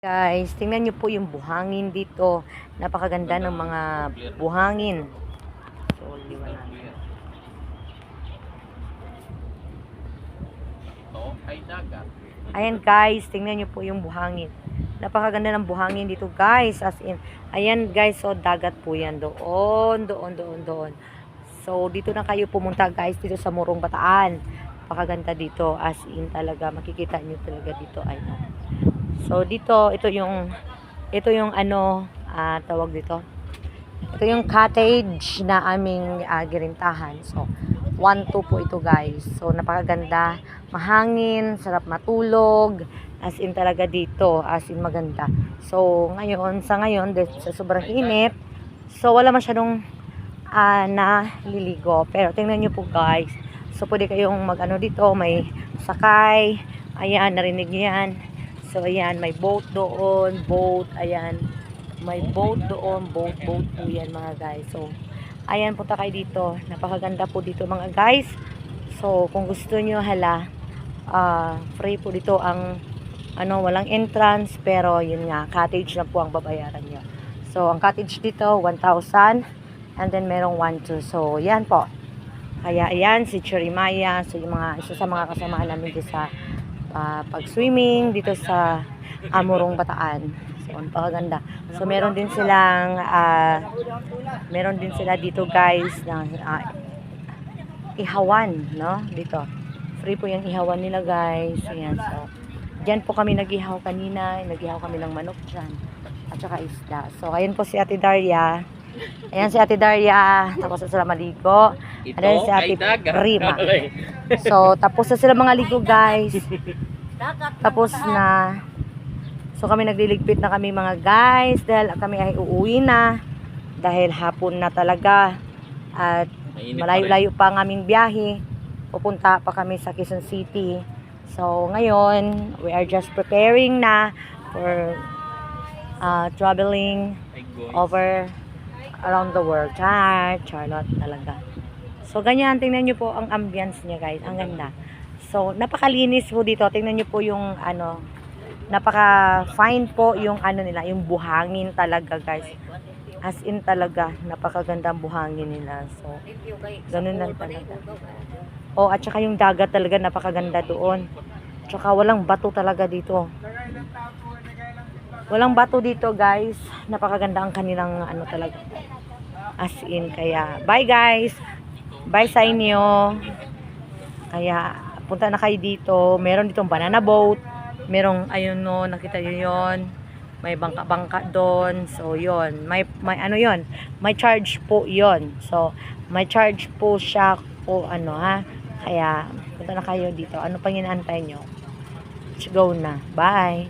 Guys, tingnan niyo po yung buhangin dito. Napakaganda ng mga buhangin. So, liwanag. Ayan guys, tingnan niyo po yung buhangin. Napakaganda ng buhangin dito guys. As in, ayan guys, so dagat po yan. Doon. So, dito na kayo pumunta guys, dito sa Morong Bataan. Napakaganda dito. As in talaga, makikita niyo talaga dito. Ayun. So dito, ito yung tawag dito. Ito yung cottage na aming girintahan. So 1-2 po ito guys. So napakaganda, mahangin, sarap matulog. As in talaga dito, as in maganda. So sa ngayon sa sobrang init, so wala masyadong naliligo. Pero tingnan niyo po guys. So pwede kayong dito, may sakay. Ayan, narinig niyo yan. So, ayan, may boat doon, ayan. May boat doon, boat po yan mga guys. So, ayan, punta kayo dito. Napakaganda po dito mga guys. So, kung gusto nyo, free po dito ang, walang entrance, pero yun nga, cottage na po ang babayaran nyo. So, ang cottage dito, 1,000, and then merong 1,2. So, yan po. Kaya, ayan, si Chirimaya, so, isa sa mga kasamahan namin dito sa pag-swimming dito sa Morong Bataan. So, ang paganda. So, meron din sila dito guys na ihawan, no? Dito. Free po yung ihawan nila guys. Ayan, so, dyan po kami nag-ihaw kanina. Nag-ihaw kami ng manok dyan. At saka isda. So, ayun po si Ate Daria. Ayan si Ate Daria. Tapos na sila maligo. Ayan si Ate Rima. So, tapos na sila mga ligo guys. Tapos na. So, kami nagliligpit na kami mga guys. Dahil kami ay uuwi na. Dahil hapon na talaga. At malayo-layo pa ang aming biyahe. Pupunta pa kami sa Quezon City. So, ngayon, we are just preparing na for traveling over around the world. Charlotte talaga. So, ganyan. Tingnan nyo po ang ambience niya guys. Ang ganda. So, napakalinis po dito. Tingnan nyo po yung napaka-fine po yung nila, yung buhangin talaga guys. As in talaga, napakaganda ang buhangin nila. So, ganun lang talaga. Oh, at saka yung dagat talaga, napakaganda doon. Tsaka walang bato talaga dito. Walang bato dito guys. Napakaganda ang kanilang talaga. As in, kaya bye guys. Bye sa inyo. Kaya punta na kayo dito. Meron ditong banana boat. Merong ayun no, nakita niyo 'yon. May bangka-bangka doon. So 'yon. May yon. May charge po 'yon. So may charge po siya po Kaya punta na kayo dito. Ano pang inaantay nyo? Let's go na. Bye.